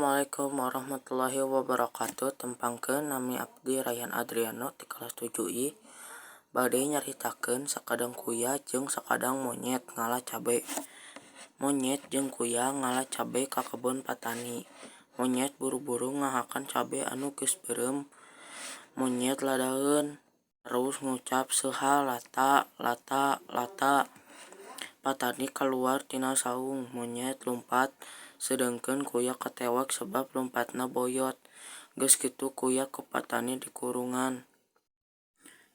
Assalamualaikum warahmatullahi wabarakatuh. Tempangkeun nami abdi Rayhan Adriano ti kelas 7I. Bade nyaritakeun sakadang kuya jeung sakadang monyet ngala cabe. Monyet jeung kuya ngala cabe ka kebun patani. Monyet buru-buru ngahakan cabe anu geus beureum. Monyet ladaeun terus ngucap seuha lata lata lata. Patani kaluar tina saung. Monyet lumpat sedengkeun kuya katewak sabab lumpatna boyot. Geus kitu kuya ku patani di kurungan.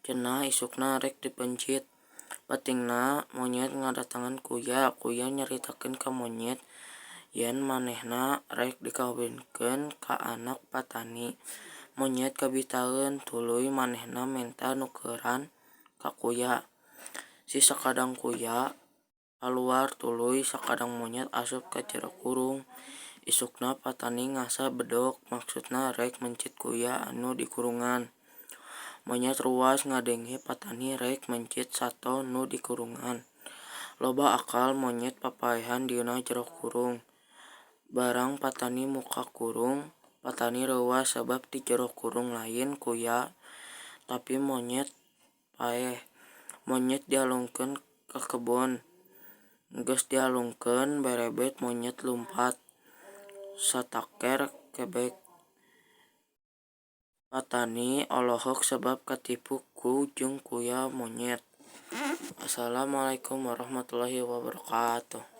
Cenah isukna rek dipencit. Patingna monyet ngadatangan kuya. Kuya nyaritakeun ka monyet yen manehna rek dikawinkeun ka anak patani. Monyet kabitaeun tuluy manehna menta nukeuran ka kuya. Si sakadang kuya kaluar tuluy sakadang monyet asup ka jero kurung. Isukna patani ngasa bedog maksudna rek mencit kuya anu di kurungan. Monyet ruas ngadengge patani rek mencit sato nu di kurungan. Loba akal monyet papaehan dina jero kurung. Barang patani muka kurung, patani reuas sabab di jero kurung lain kuya tapi monyet paeh. Monyet dialungkeun ka kebon. Geus dialungkeun berebet monyet lumpat sataker kebek. Patani olohok sabab katipu ku jeung kuya monyet. Assalamualaikum warahmatullahi wabarakatuh.